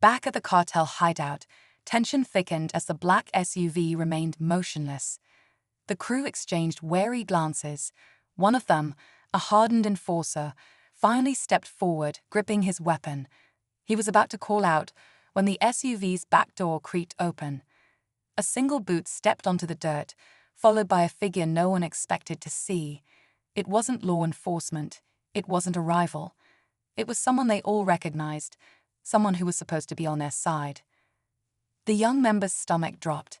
Back at the cartel hideout, tension thickened as the black SUV remained motionless. The crew exchanged wary glances. One of them, a hardened enforcer, finally stepped forward, gripping his weapon. He was about to call out when the SUV's back door creaked open. A single boot stepped onto the dirt, followed by a figure no one expected to see. It wasn't law enforcement. It wasn't a rival. It was someone they all recognized, someone who was supposed to be on their side. The young member's stomach dropped.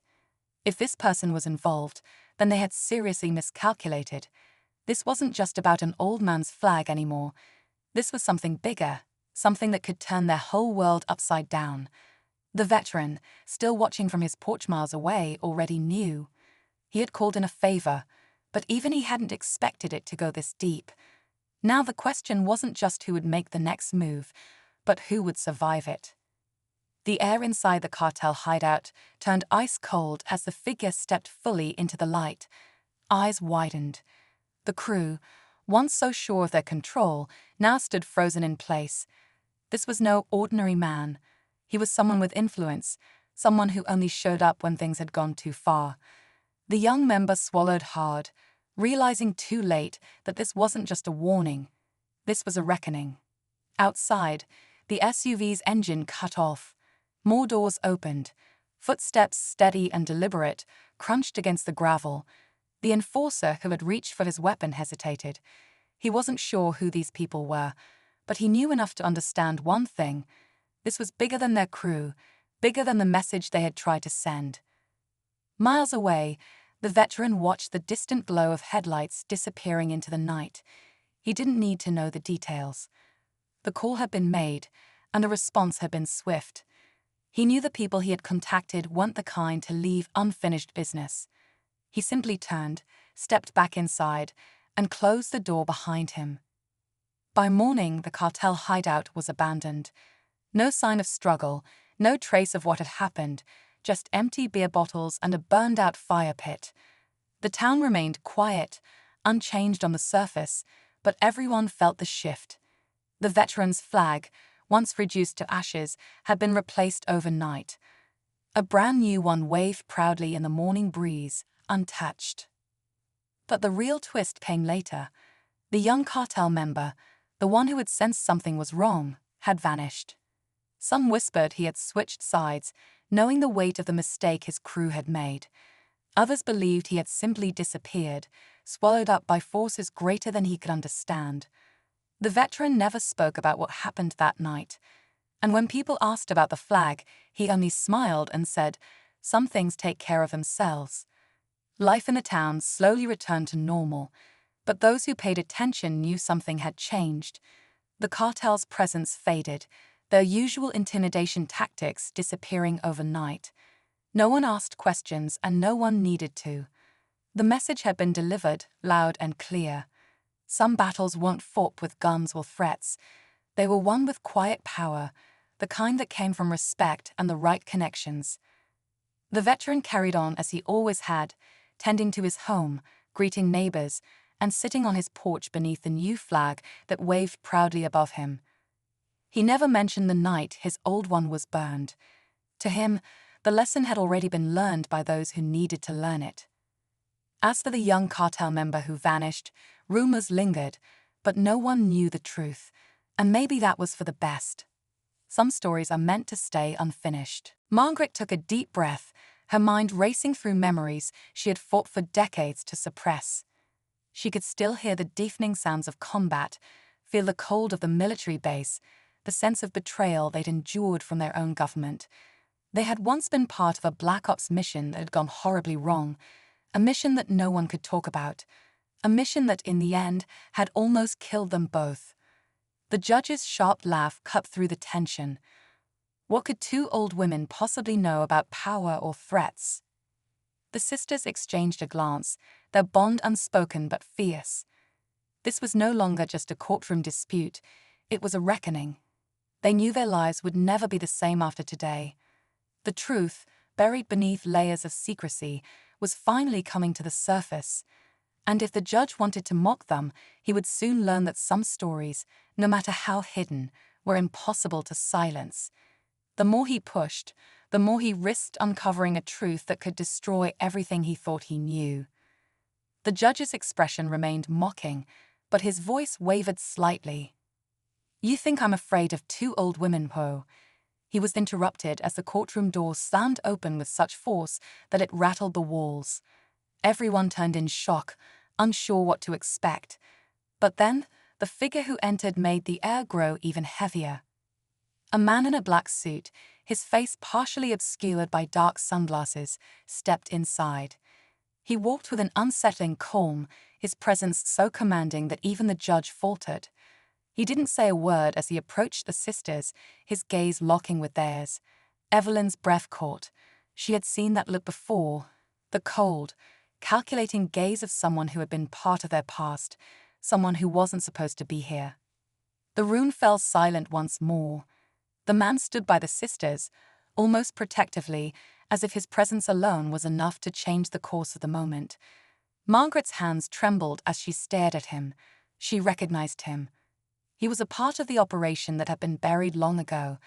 If this person was involved, then they had seriously miscalculated. This wasn't just about an old man's flag anymore. This was something bigger, something that could turn their whole world upside down. The veteran, still watching from his porch miles away, already knew. He had called in a favor, but even he hadn't expected it to go this deep. Now the question wasn't just who would make the next move, but who would survive it. The air inside the cartel hideout turned ice cold as the figure stepped fully into the light. Eyes widened. The crew, once so sure of their control, now stood frozen in place. This was no ordinary man. He was someone with influence, someone who only showed up when things had gone too far. The young member swallowed hard, realizing too late that this wasn't just a warning. This was a reckoning. Outside, the SUV's engine cut off. More doors opened. Footsteps, steady and deliberate, crunched against the gravel. The enforcer who had reached for his weapon hesitated. He wasn't sure who these people were, but he knew enough to understand one thing. This was bigger than their crew, bigger than the message they had tried to send. Miles away, the veteran watched the distant glow of headlights disappearing into the night. He didn't need to know the details. The call had been made, and the response had been swift. He knew the people he had contacted weren't the kind to leave unfinished business. He simply turned, stepped back inside, and closed the door behind him. By morning, the cartel hideout was abandoned. No sign of struggle, no trace of what had happened, just empty beer bottles and a burned-out fire pit. The town remained quiet, unchanged on the surface, but everyone felt the shift. The veteran's flag, once reduced to ashes, had been replaced overnight. A brand new one waved proudly in the morning breeze, untouched. But the real twist came later. The young cartel member, the one who had sensed something was wrong, had vanished. Some whispered he had switched sides, knowing the weight of the mistake his crew had made. Others believed he had simply disappeared, swallowed up by forces greater than he could understand. The veteran never spoke about what happened that night, and when people asked about the flag, he only smiled and said, "Some things take care of themselves." Life in the town slowly returned to normal, but those who paid attention knew something had changed. The cartel's presence faded, their usual intimidation tactics disappearing overnight. No one asked questions and no one needed to. The message had been delivered, loud and clear. Some battles weren't fought with guns or threats. They were won with quiet power, the kind that came from respect and the right connections. The veteran carried on as he always had, tending to his home, greeting neighbors, and sitting on his porch beneath the new flag that waved proudly above him. He never mentioned the night his old one was burned. To him, the lesson had already been learned by those who needed to learn it. As for the young cartel member who vanished, rumors lingered, but no one knew the truth, and maybe that was for the best. Some stories are meant to stay unfinished. Margaret took a deep breath, her mind racing through memories she had fought for decades to suppress. She could still hear the deafening sounds of combat, feel the cold of the military base, the sense of betrayal they'd endured from their own government. They had once been part of a Black Ops mission that had gone horribly wrong, a mission that no one could talk about, a mission that in the end had almost killed them both. The judge's sharp laugh cut through the tension. What could two old women possibly know about power or threats? The sisters exchanged a glance, their bond unspoken but fierce. This was no longer just a courtroom dispute, it was a reckoning. They knew their lives would never be the same after today. The truth, buried beneath layers of secrecy, was finally coming to the surface. And if the judge wanted to mock them, he would soon learn that some stories, no matter how hidden, were impossible to silence. The more he pushed, the more he risked uncovering a truth that could destroy everything he thought he knew. The judge's expression remained mocking, but his voice wavered slightly. "You think I'm afraid of two old women, Poe?" He was interrupted as the courtroom door slammed open with such force that it rattled the walls. Everyone turned in shock, unsure what to expect. But then, the figure who entered made the air grow even heavier. A man in a black suit, his face partially obscured by dark sunglasses, stepped inside. He walked with an unsettling calm, his presence so commanding that even the judge faltered. He didn't say a word as he approached the sisters, his gaze locking with theirs. Evelyn's breath caught. She had seen that look before. The cold, calculating gaze of someone who had been part of their past, someone who wasn't supposed to be here. The room fell silent once more. The man stood by the sisters, almost protectively, as if his presence alone was enough to change the course of the moment. Margaret's hands trembled as she stared at him. She recognized him. He was a part of the operation that had been buried long ago,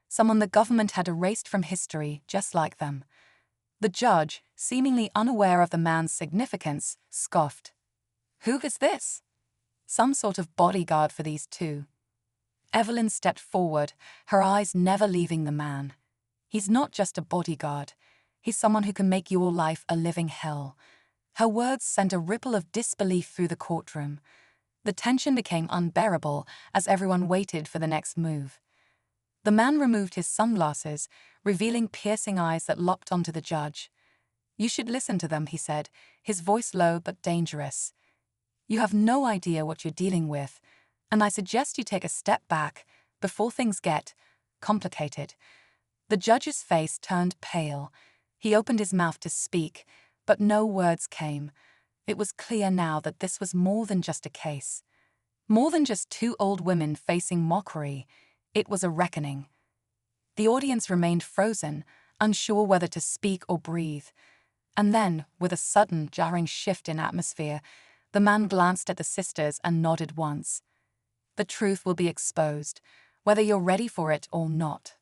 someone the government had erased from history just like them. The judge, seemingly unaware of the man's significance, scoffed. "Who is this?" "Some sort of bodyguard for these two." Evelyn stepped forward, her eyes never leaving the man. "He's not just a bodyguard. He's someone who can make your life a living hell." Her words sent a ripple of disbelief through the courtroom. The tension became unbearable as everyone waited for the next move. The man removed his sunglasses, revealing piercing eyes that locked onto the judge. "You should listen to them," he said, his voice low but dangerous. "You have no idea what you're dealing with, and I suggest you take a step back before things get complicated." The judge's face turned pale. He opened his mouth to speak, but no words came. It was clear now that this was more than just a case. More than just two old women facing mockery. It was a reckoning. The audience remained frozen, unsure whether to speak or breathe. And then, with a sudden, jarring shift in atmosphere, the man glanced at the sisters and nodded once. "The truth will be exposed, whether you're ready for it or not."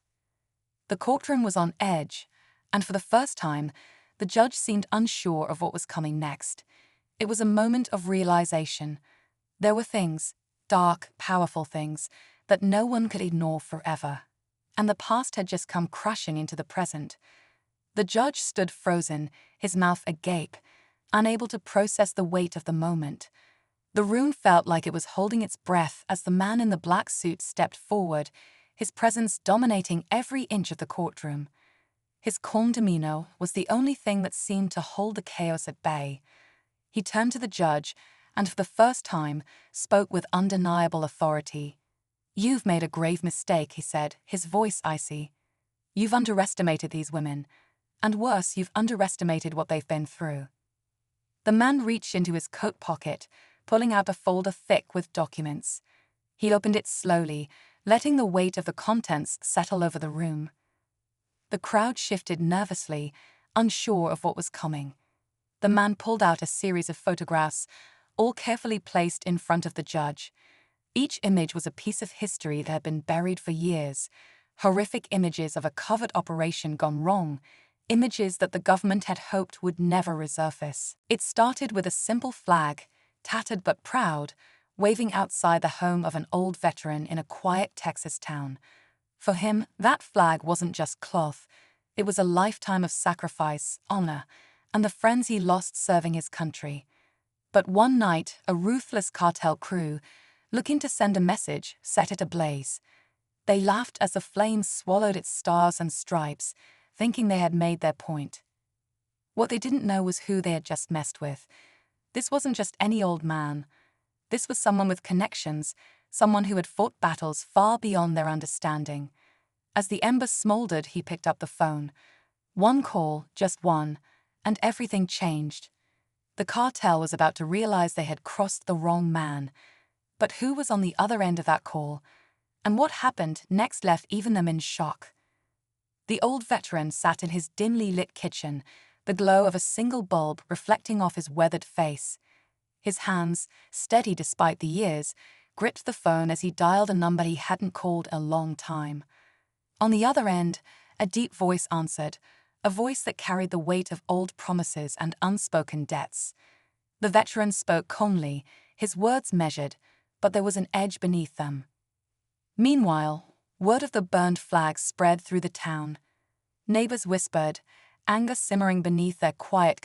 The courtroom was on edge, and for the first time, the judge seemed unsure of what was coming next. It was a moment of realization. There were things, dark, powerful things, that no one could ignore forever. And the past had just come crashing into the present. The judge stood frozen, his mouth agape, unable to process the weight of the moment. The room felt like it was holding its breath as the man in the black suit stepped forward, his presence dominating every inch of the courtroom. His calm demeanor was the only thing that seemed to hold the chaos at bay. He turned to the judge and, for the first time, spoke with undeniable authority. "You've made a grave mistake," he said, his voice icy. "You've underestimated these women, and worse, you've underestimated what they've been through." The man reached into his coat pocket, pulling out a folder thick with documents. He opened it slowly, letting the weight of the contents settle over the room. The crowd shifted nervously, unsure of what was coming. The man pulled out a series of photographs, all carefully placed in front of the judge. Each image was a piece of history that had been buried for years, horrific images of a covert operation gone wrong, images that the government had hoped would never resurface. It started with a simple flag, tattered but proud, waving outside the home of an old veteran in a quiet Texas town. For him, that flag wasn't just cloth. It was a lifetime of sacrifice, honor, and the friends he lost serving his country. But one night, a ruthless cartel crew, looking to send a message, set it ablaze. They laughed as the flames swallowed its stars and stripes, thinking they had made their point. What they didn't know was who they had just messed with. This wasn't just any old man. This was someone with connections, someone who had fought battles far beyond their understanding. As the embers smoldered, he picked up the phone. One call, just one, and everything changed. The cartel was about to realize they had crossed the wrong man. But who was on the other end of that call? And what happened next left even them in shock. The old veteran sat in his dimly lit kitchen, the glow of a single bulb reflecting off his weathered face. His hands, steady despite the years, gripped the phone as he dialed a number he hadn't called a long time. On the other end, a deep voice answered, a voice that carried the weight of old promises and unspoken debts. The veteran spoke calmly, his words measured, but there was an edge beneath them. Meanwhile, word of the burned flag spread through the town. Neighbors whispered, anger simmering beneath their quiet